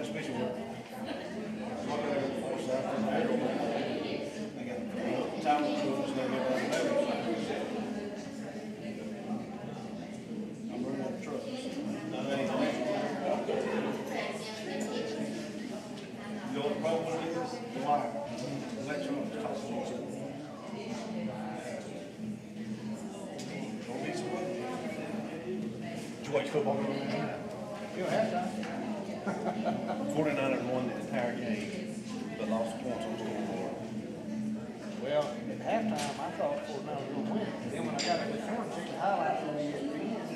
transmission work. So I got to force out from there. I got time crews and everything there. I'm running out of trucks. You know what the problem is? The wire. Electronics cost more. Don't be so much. Did you watch football? You don't have time. 49ers won the entire game, but lost points on the scoreboard. Well, at halftime, I thought Fort Knox was going to win. Then when I got to the corner, checked the highlights on ESPN,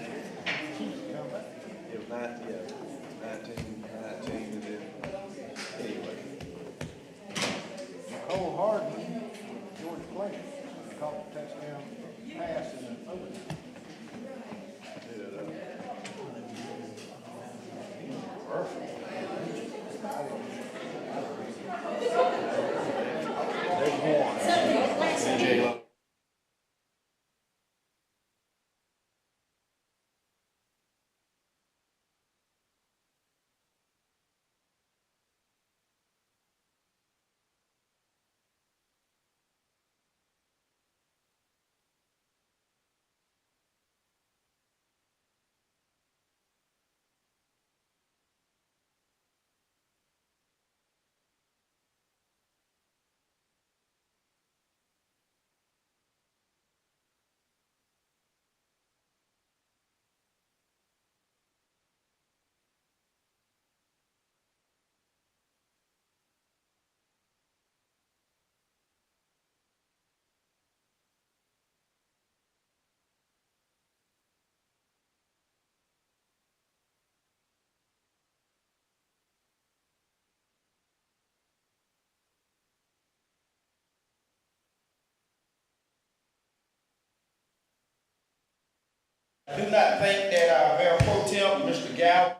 Chiefs come back. It was 19, and then, anyway. Cole Hardman, Georgia player, caught the touchdown pass in the overtime. There's one. And J-Lo. I do not think that our Mayor Pro Tem, Mr. Galvin,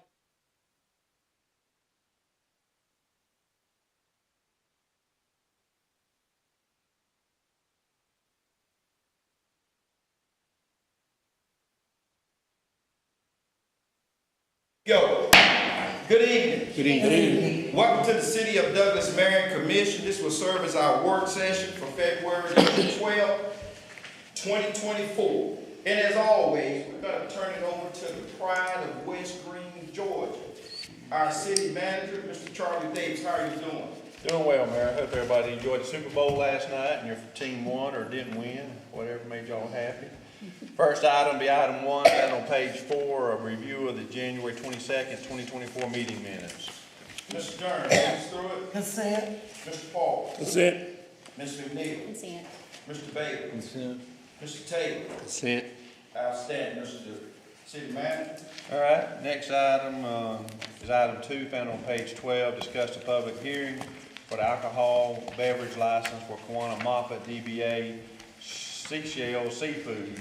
Go. Good evening. Good evening. Welcome to the City of Douglas Marion Commission. This will serve as our work session for February 12, 2024. And as always, we're going to turn it over to the pride of West Green, Georgia. Our city manager, Mr. Charlie Davis. How are you doing? Doing well, Mayor. I hope everybody enjoyed the Super Bowl last night and your team won or didn't win, whatever made y'all happy. First item be item 1, that on page 4, a review of the January 22nd, 2024 meeting minutes. Mr. Dern, please through it. Consent. Mr. Paul. Consent. Ms. McNeil. Consent. Mr. Bailey. Consent. Mr. Taylor. Consent. Outstanding, Mr. City Manager. All right, next item is item 2, found on page 12, discuss the public hearing for the alcohol beverage license for Kawana Moffett, DBA Seashells Seafood.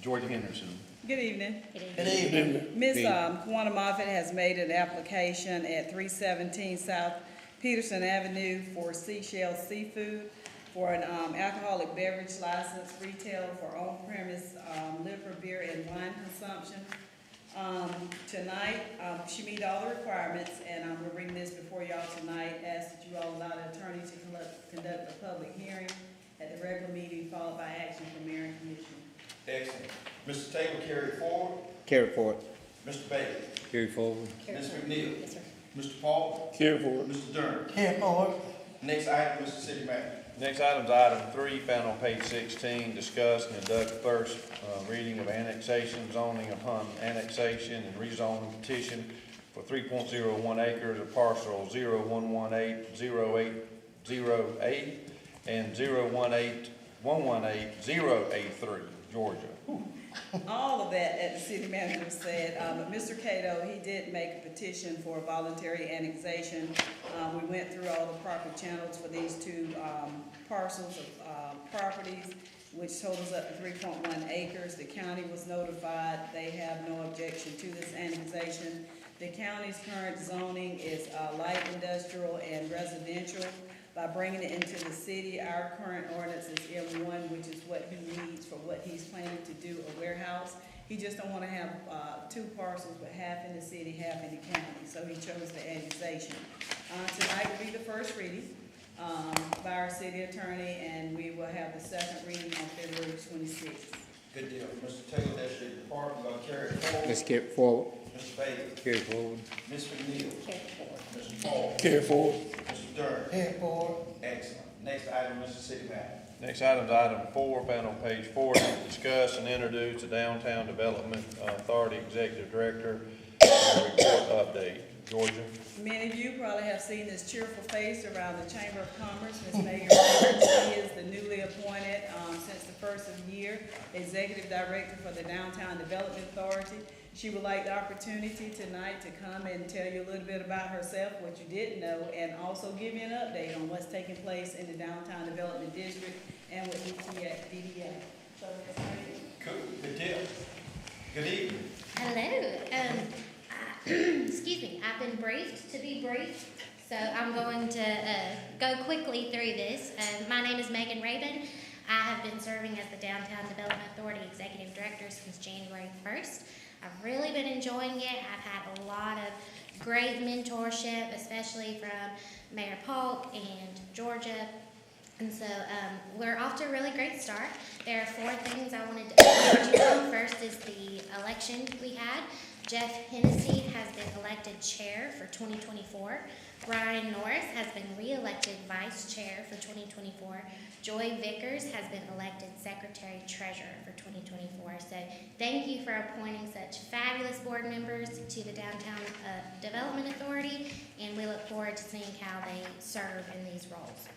Georgia Henderson. Good evening. Good evening. Ms. Kawana Moffett has made an application at 317 South Peterson Avenue for Seashells Seafood for an alcoholic beverage license, retail for on-premise liquor, beer, and wine consumption. Tonight, she meet all the requirements, and I'm gonna bring this before y'all tonight. Ask that you all allow the attorney to conduct the public hearing at the regular meeting, followed by action from mayor and commission. Excellent. Mr. Taylor, carry it forward. Carry forward. Mr. Bailey. Carry forward. Ms. McNeil. Yes, sir. Mr. Paul. Carry forward. Mr. Dern. Carry forward. Next item, Mr. City Manager. Next item is item 3, found on page 16, discuss and conduct the first reading of annexation, zoning upon annexation and rezoning petition for 3.01 acres of parcel 01180808 and 0181180803, Georgia. All of that, as the city manager said, but Mr. Cato, he did make a petition for voluntary annexation. We went through all the proper channels for these two parcels of properties, which totals up to 3.1 acres. The county was notified. They have no objection to this annexation. The county's current zoning is light industrial and residential. By bringing it into the city, our current ordinance is M1, which is what he needs for what he's planning to do, a warehouse. He just don't wanna have, two parcels, but half in the city, half in the county, so he chose the annexation. Tonight will be the first reading, by our city attorney, and we will have the second reading on February 26th. Good deal. Mr. Taylor, that's your department, gonna carry it forward. Let's carry it forward. Mr. Bailey, Carry it forward. Ms. McNeil. Mr. Paul. Carry it forward. Mr. Durham. Carry it forward. Excellent. Next item, Mr. City Manager. Next item is item 4, found on page 40, discuss and introduce the Downtown Development Authority Executive Director report update. Georgia? Many of you probably have seen this cheerful face around the Chamber of Commerce. Ms. Megan Roberts, she is the newly appointed, since the first of the year, Executive Director for the Downtown Development Authority. She would like the opportunity tonight to come and tell you a little bit about herself, what you didn't know, and also give you an update on what's taking place in the Downtown Development District and with DDA. So, Ms. Megan. Cool. Good deal. Good evening. Hello. Excuse me, I've been briefed to be brief, so I'm going to go quickly through this. My name is Megan Rabin. I have been serving as the Downtown Development Authority Executive Director since January 1st. I've really been enjoying it. I've had a lot of great mentorship, especially from Mayor Polk and Georgia. And so we're off to a really great start. There are 4 things I wanted to update you on. First is the election we had. Jeff Hennessy has been elected chair for 2024. Brian Norris has been re-elected vice chair for 2024. Joy Vickers has been elected secretary treasurer for 2024. So thank you for appointing such fabulous board members to the Downtown Development Authority, and we look forward to seeing how they serve in these roles.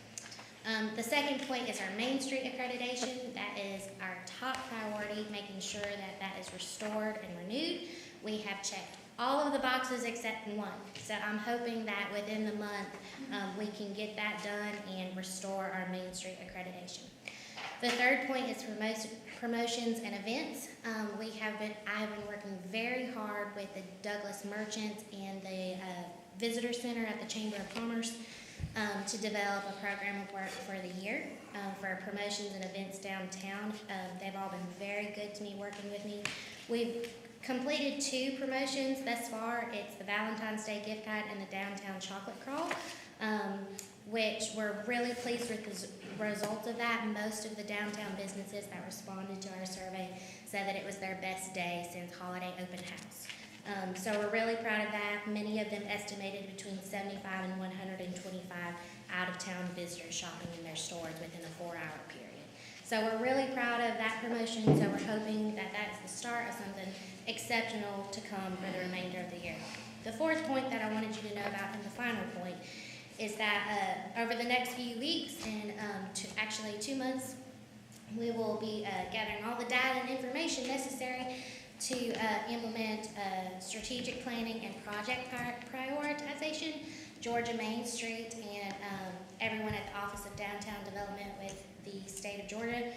The second point is our Main Street accreditation. That is our top priority, making sure that that is restored and renewed. We have checked all of the boxes except one. So I'm hoping that within the month, we can get that done and restore our Main Street accreditation. The third point is promotions and events. I have been working very hard with the Douglas Merchants and the Visitor Center at the Chamber of Commerce to develop a program of work for the year for promotions and events downtown. They've all been very good to me, working with me. We've completed 2 promotions thus far. It's the Valentine's Day gift guide and the Downtown Chocolate Crawl, which we're really pleased with the results of that. Most of the downtown businesses that responded to our survey said that it was their best day since holiday open house. So we're really proud of that. Many of them estimated between 75 and 125 out-of-town visitors shopping in their stores within a 4-hour period. So we're really proud of that promotion, so we're hoping that that's the start of something exceptional to come for the remainder of the year. The fourth point that I wanted you to know about, and the final point, is that over the next few weeks, and actually 2 months, we will be gathering all the data and information necessary to implement strategic planning and project prioritization. Georgia Main Street and everyone at the Office of Downtown Development with the state of Georgia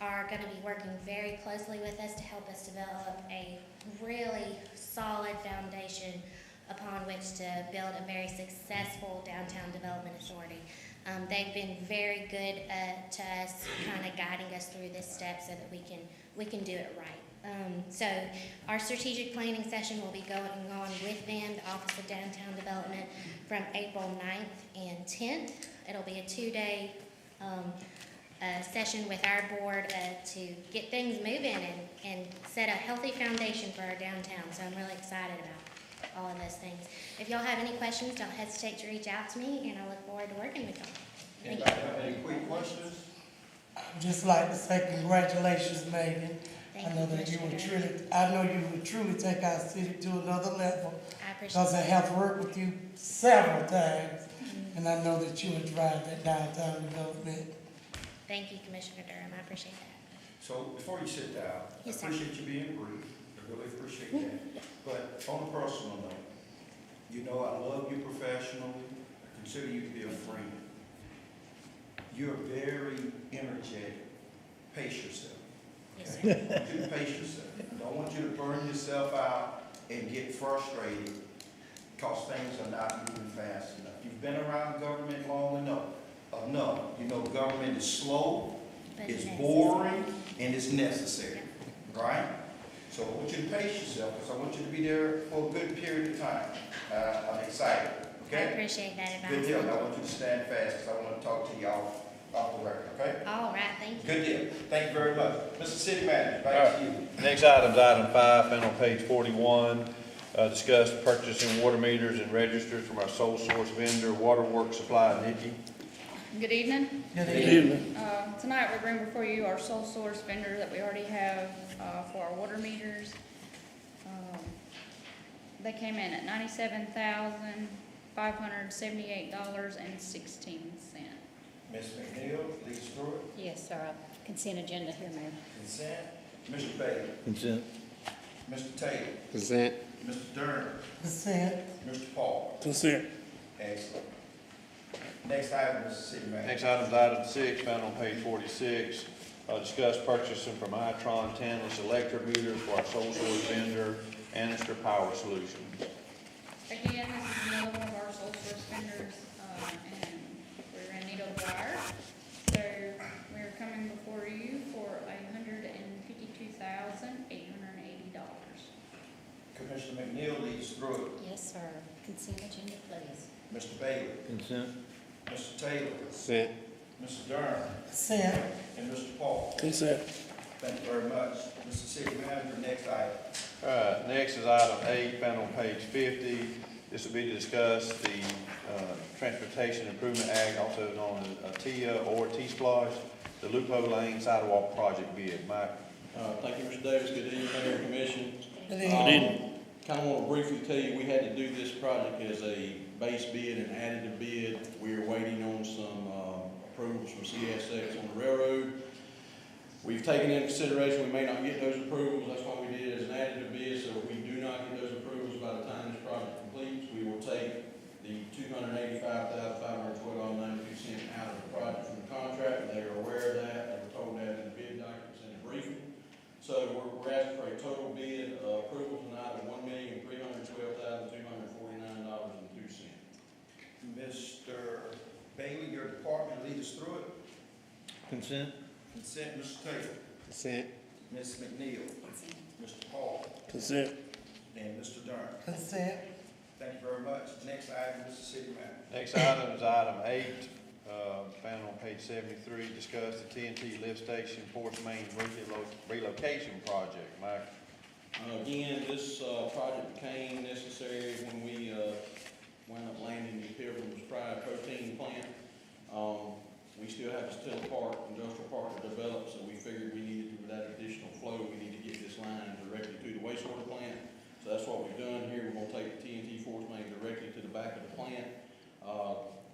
are going to be working very closely with us to help us develop a really solid foundation upon which to build a very successful downtown development authority. They've been very good to us, kind of guiding us through this step so that we can do it right. So our strategic planning session will be going on with them, the Office of Downtown Development, from April 9th and 10th. It'll be a 2-day session with our board to get things moving and set a healthy foundation for our downtown. So I'm really excited about all of those things. If y'all have any questions, don't hesitate to reach out to me, and I look forward to working with y'all. Thank you. Anybody have any quick questions? I'd just like to say congratulations, Megan. Thank I know you, that you Commissioner will Durham. I know you will truly take our city to another level. I appreciate Because I it. have worked with you several times, and I know that you will drive that downtown development. Thank you, Commissioner Durham. I appreciate that. So before you sit down, I Yes, sir. appreciate you being brief. I really appreciate that. But on a personal note, you know I love you professionally. I consider you to be a friend. You're very energetic. Pace yourself. Yes, Okay? sir. I want you to pace yourself. I don't want you to burn yourself out and get frustrated because things are not moving fast enough. You've been around government long enough. You know government is slow, But it's necessary. boring, and it's necessary, right? So I want you to pace yourself, because I want you to be there for a good period of time. I'm excited, I okay? appreciate that Good deal. advice. I want you to stand fast, because I want to talk to you off the record, okay? All right, thank you. Good deal. Thank you very much. Mr. City Manager, back to you. Next item is item 5, found on page 41. Discuss purchasing water meters and registers from our sole source vendor, Waterworks Supply. Nikki? Good evening. Good evening. Tonight, we bring before you our sole source vendor that we already have for our water meters. They came in at $97,578.16. Ms. McNeil, please through it. Yes, sir. Consent agenda here, Mayor. Consent. Mr. Bailey. Consent. Mr. Taylor. Consent. Mr. Dern. Consent. Mr. Paul. Consent. Excellent. Next item, Mr. City Manager. Next item is item 6, found on page 46. Discuss purchasing from Itron Tanless electric meters for our sole source vendor, Annister Power Solutions. Again, this is another one of our sole source vendors, and we're in need of wire. So we're coming before you for $152,880. Commissioner McNeil leads through it. Yes, sir. Consent agenda, please. Mr. Bailey. Consent. Mr. Taylor. Consent. Mr. Dern. Consent. And Mr. Paul. Consent. Thank you very much. Mr. City Manager, next item. All right, next is item 8, found on page 50. This will be to discuss the Transportation Improvement Act, also known as TIA or T-Splosh, the Loophole Lane Sidewalk Project bid. Mike? Thank you, Mr. Davis. Good evening, Mayor and Commission. Good evening. Kind of want to briefly tell you, we had to do this project as a base bid and additive bid. We are waiting on some approvals from CSX on the railroad. We've taken into consideration we may not get those approvals. That's why we did it as an additive bid, so if we do not get those approvals by the time this project completes, we will take the $285,512.92 out of the project from the contract. They are aware of that. They were told that in the bid documents in the briefing. So we're asking for a total bid approval tonight of $1,312,249.02. Mr. Bailey, your department lead us through it. Consent. Consent, Mr. Taylor. Consent. Ms. McNeil. Mr. Paul. Consent. And Mr. Dern. Consent. Thank you very much. Next item, Mr. City Manager. Next item is item 8, found on page 73. Discuss the TNT lift station Force Main relocation project. Mike? Again, this project became necessary when we wound up landing the Pilgrim's Pride protein plant. We still have Stella Park, Industrial Park to develop, so we figured we needed to, with that additional flow, we need to get this line directly to the wastewater plant. So that's what we've done here. We're gonna take the TNT Force Main directly to the back of the plant.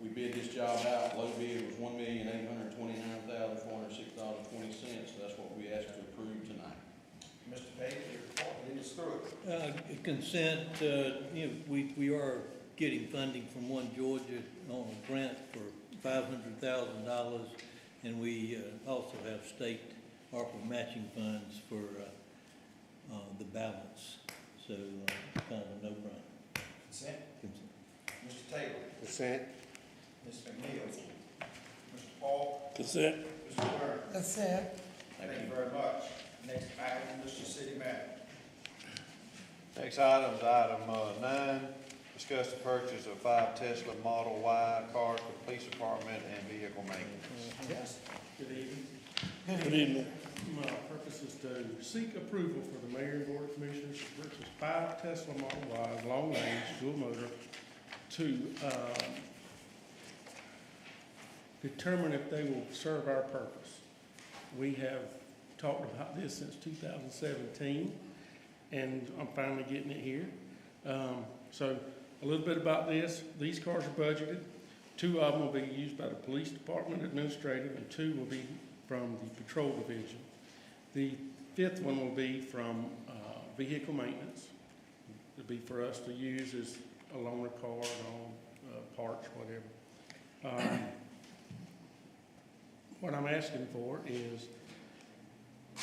We bid this job out. Low bid was $1,829,406.20. So that's what we asked to approve tonight. Mr. Bailey, your department lead us through it. Consent, we are getting funding from One Georgia on a grant for $500,000, and we also have state ARPA matching funds for the balance. So kind of a no-brainer. Consent. Mr. Taylor. Consent. Ms. McNeil. Mr. Paul. Consent. Mr. Dern. Consent. Thank you very much. Next item, Mr. City Manager. Next item is item 9. Discuss the purchase of 5 Tesla Model Y cars for the police department and vehicle maintenance. Yes. Good evening. Good evening. My purpose is to seek approval for the mayor and board of commissioners to purchase 5 Tesla Model Ys, long range, dual motor, to determine if they will serve our purpose. We have talked about this since 2017, and I'm finally getting it here. So a little bit about this. These cars are budgeted. 2 of them will be used by the police department administrative, and 2 will be from the patrol division. The 5th one will be from vehicle maintenance. It'll be for us to use as a loaner car, on parts, whatever. What I'm asking for is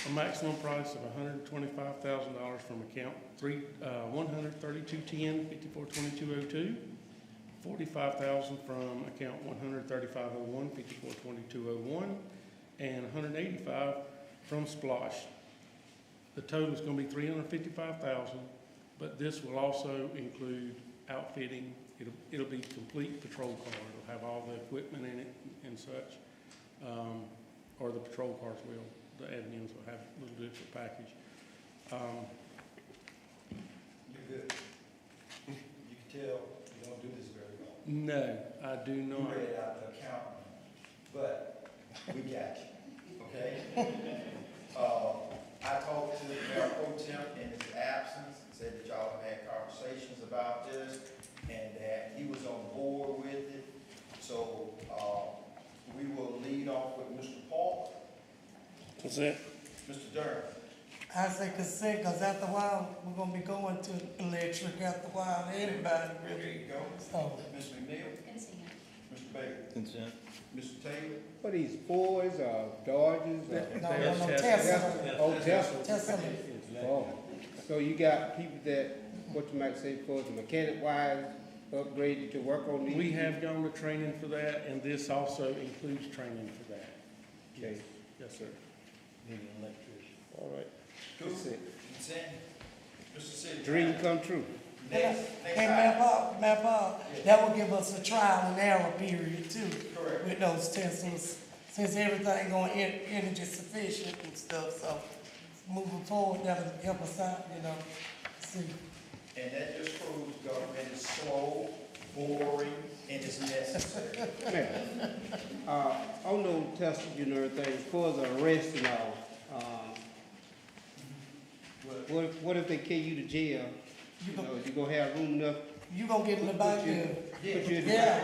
a maximum price of $125,000 from account 13210-542202, $45,000 from account 13501-542201, and $185,000 from Splosh The total is gonna be $355,000, but this will also include outfitting. It'll be complete patrol car. It'll have all the equipment in it and such. Or the patrol cars will. The admins will have a little different package. You're good. You can tell you don't do this very well. No, I do You not. read it out the account, but we got you, okay? I talked to Mayor Pro Tem in his absence, said that y'all have had conversations about this, and that he was on board with it. So, we will lead off with Mr. Paul. What's that? Mr. Durham. I say consent, cause after a while, we're gonna be going to electric after a while, anybody There really. you go. So, Ms. McNeil. Consent. Mr. Baker. Consent. Mr. Taylor. What are these, Fords, Dodges? no, Tesla. Tesla, Oh, Tesla. Tesla. Oh, so you got people that, what you might say for the mechanic wise, upgraded to work on these? We have gone to training for that, and this also includes training for that. Okay, Yes, sir. Need an electrician. all right. Cool. Consent. Consent. Mr. City. Dream come true. Next Hey, item. map up, that will give us a trial and error period too. Correct. With those Teslas, since everything going energy sufficient and stuff, so moving forward, that'll help us out, see. And that just proves government is slow, boring, and it's necessary. Now, on those Tesla, you know, everything, as far as arrest and all, what if they carry you to jail? You know, you gonna have room enough? You gonna get in the back there. Put you in the Yeah,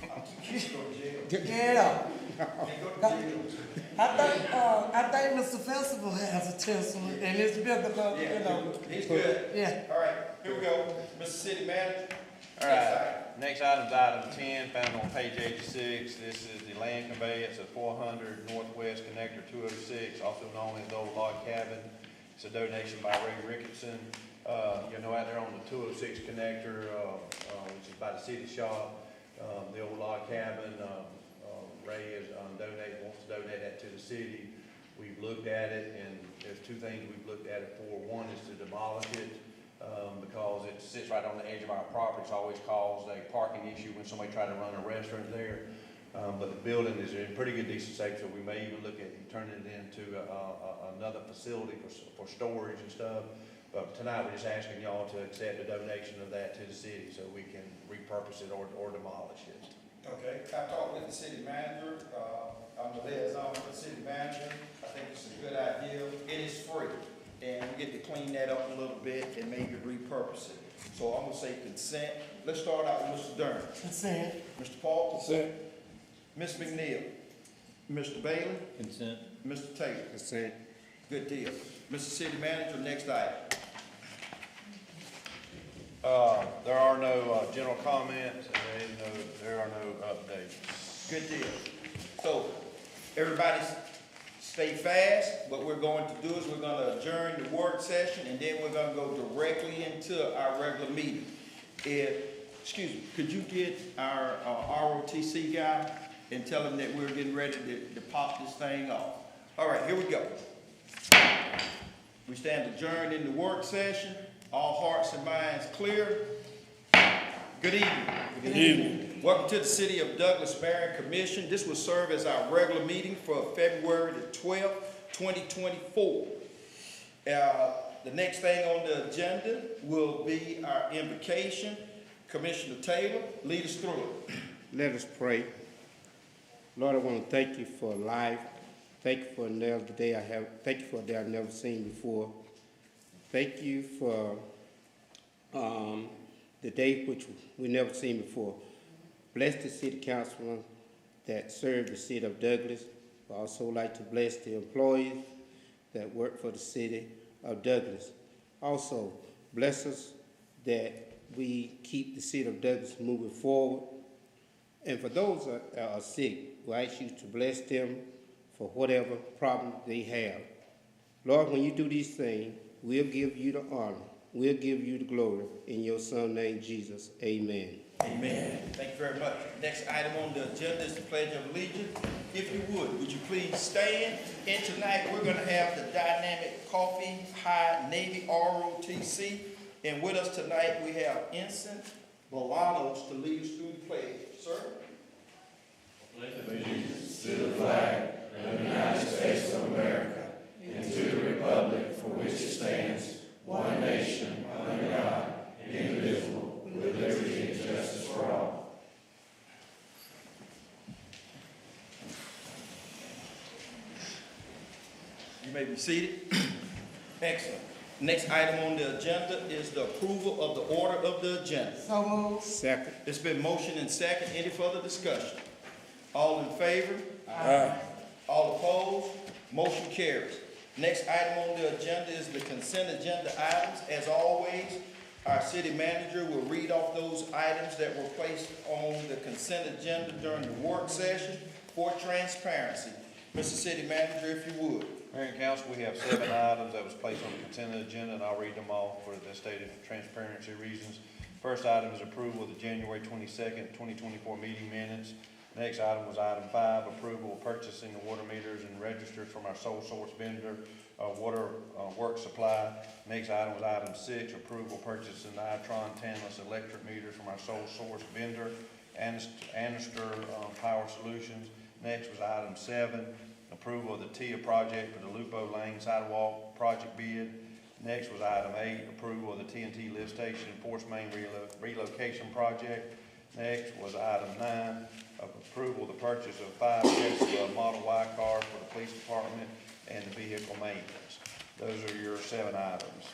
Go to jail. yeah. And go to jail. I think Mr. Festival has a Tesla, and it's bigger than, He's good. yeah. All right, here we go. Mr. City Manager. All Next right, item. next item is item 10, found on page 86. This is the land conveyance of 400 Northwest Connector 206, also known as the Old Log Cabin. It's a donation by Ray Ricketson. You know, out there on the 206 connector, which is by the city shop, the Old Log Cabin, Ray is wants to donate that to the city. We've looked at it, and there's two things we've looked at it for. One is to demolish it, because it sits right on the edge of our property. It's always caused a parking issue when somebody tried to run a restaurant there. But the building is in pretty good decent shape, so we may even look at turning it into another facility for storage and stuff. But tonight, we're just asking y'all to accept a donation of that to the city so we can repurpose it or demolish it. Okay, I talked with the city manager, I'm the liaison for the city manager. I think it's a good idea. It is free, and we get to clean that up a little bit and maybe repurpose it. So I'm gonna say consent. Let's start out with Mr. Durham. Consent. Mr. Paul? Consent. Ms. McNeil? Mr. Bailey? Consent. Mr. Taylor? Consent. Good deal. Mr. City Manager, next item. There are no general comments, and there are no updates. Good deal. So, everybody stay fast. What we're going to do is we're gonna adjourn the work session, and then we're gonna go directly into our regular meeting. Excuse me, could you get our ROTC guy and tell him that we're getting ready to pop this thing off? All right, here we go. We stand adjourned in the work session. All hearts and minds clear. Good evening. Good evening. Welcome to the City of Douglas Mayor Commission. This will serve as our regular meeting for February the 12th, 2024. The next thing on the agenda will be our invocation. Commissioner Taylor, lead us through it. Let us pray. Lord, I want to thank you for life. Thank you for another day thank you for a day I've never seen before. Thank you for the day which we never seen before. Bless the city councilman that serve the city of Douglas. I also like to bless the employees that work for the city of Douglas. Also, bless us that we keep the city of Douglas moving forward. And for those that are sick, we ask you to bless them for whatever problem they have. Lord, when you do these things, we'll give you the honor. We'll give you the glory. In your son's name, Jesus, amen. Amen. Thank you very much. Next item on the agenda is the Pledge of Allegiance. If you would you please stand? And tonight, we're gonna have the Dynamic Coffee High Navy ROTC. And with us tonight, we have Ensign Bolanos to lead us through the pledge. Sir? You may be seated. Excellent. Next item on the agenda is the approval of the order of the agenda. So moved. Second. It's been motioned and second. Any further discussion? All in favor? Aye. All opposed? Motion carries. Next item on the agenda is the consent agenda items. As always, our city manager will read off those items that were placed on the consent agenda during the work session for transparency. Mr. City Manager, if you would. Mayor and council, we have 7 items that was placed on the consent agenda, and I'll read them all for the stated transparency reasons. First item is approval of the January 22nd, 2024 meeting minutes. Next item was item 5, approval of purchasing the water meters and registers from our sole source vendor, Water Work Supply. Next item was item 6, approval of purchasing the Itron tankless electric meters from our sole source vendor, Annister Power Solutions. Next was item 7, approval of the TIA project for the Lupo Lane sidewalk project bid. Next was item 8, approval of the TNT lift station force main relocation project. Next was item 9, approval of the purchase of 5 Tesla Model Y cars for the police department and the vehicle maintenance. Those are your 7 items.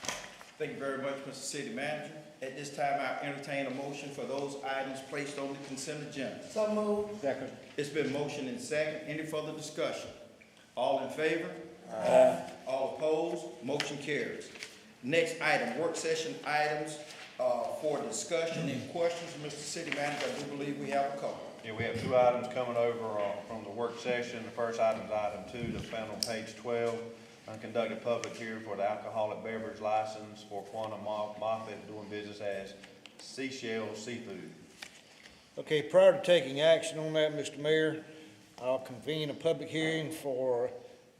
Thank you very much, Mr. City Manager. At this time, I entertain a motion for those items placed on the consent agenda. So moved. Second. It's been motioned and second. Any further discussion? All in favor? Aye. All opposed? Motion carries. Next item, work session items for discussion and questions. Mr. City Manager, I do believe we have a couple. Yeah, we have 2 items coming over from the work session. The first item is item 2 that's found on page 12. Conducted public hearing for the alcoholic beverage license for Quantum Moffett doing business as Seashell Seafood. Okay, prior to taking action on that, Mr. Mayor, I'll convene a public hearing for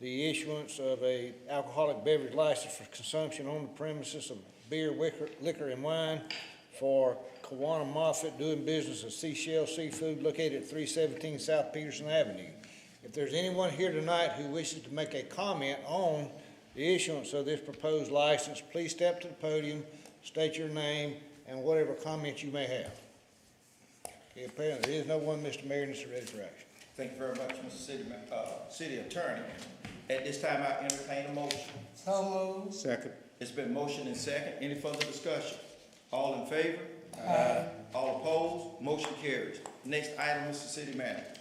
the issuance of a alcoholic beverage license for consumption on the premises of beer, liquor, and wine for Quantum Moffett doing business as Seashell Seafood located at 317 South Peterson Avenue. If there's anyone here tonight who wishes to make a comment on the issuance of this proposed license, please step to the podium, state your name, and whatever comments you may have. Okay, apparently there is no one, Mr. Mayor, and it's ready for action. Thank you very much, Mr. City Attorney. At this time, I entertain a motion. So moved. Second. It's been motioned and second. Any further discussion? All in favor? Aye. All opposed? Motion carries. Next item, Mr. City Manager.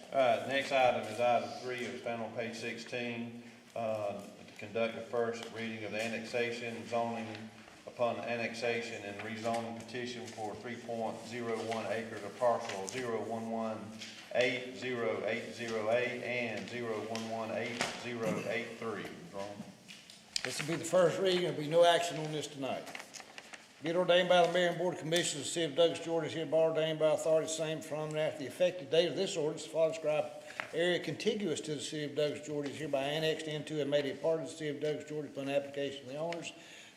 Next item is item 3, it's found on page 16. To conduct the first reading of the annexation, zoning upon annexation and rezoning petition for 3.01 acres of parcel 0118080A and 0118083. This will be the first reading. There'll be no action on this tonight. Be it ordained by the Mayor and Board of Commissioners of the City of Douglas, Georgia, is hereby ordained by authority same from and after the effective date of this ordinance, the following described area contiguous to the City of Douglas, Georgia, is hereby annexed into and made a part of the City of Douglas, Georgia upon application of the owners.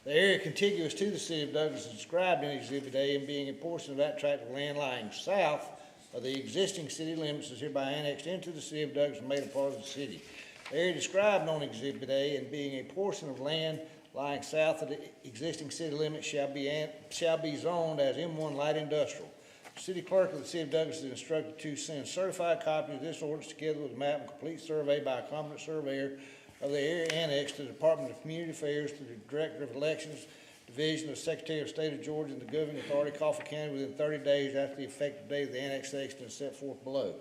The area contiguous to the City of Douglas is described in Exhibit A, and being a portion of that tract of land lying south of the existing city limits is hereby annexed into the City of Douglas and made a part of the city. The area described on Exhibit A, and being a portion of land lying south of the existing city limits shall be zoned as M1 Light Industrial. The City Clerk of the City of Douglas is instructed to send certified copies of this ordinance together with a map and complete survey by a competent surveyor of the area annexed to the Department of Community Affairs, to the Director of Elections Division of the Secretary of State of Georgia and the Governing Authority, Coffee County, within 30 days after the effective date of the annexation as set forth below.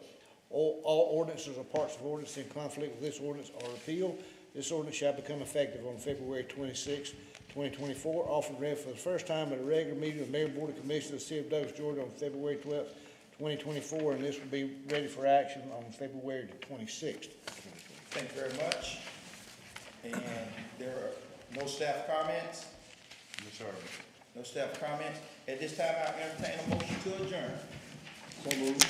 All ordinances or parts of ordinance in conflict with this ordinance are repealed. This ordinance shall become effective on February 26, 2024, offered and read for the first time at a regular meeting of the Mayor and Board of Commissioners of the City of Douglas, Georgia on February 12, 2024, and this will be ready for action on February the 26th. Thank you very much. And there are no staff comments? Yes, sir. No staff comments? At this time, I entertain a motion to adjourn. So moved.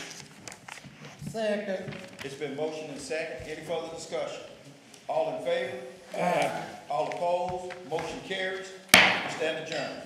Second. It's been motioned and second. Any further discussion? All in favor? Aye. All opposed? Motion carries. Stand adjourned.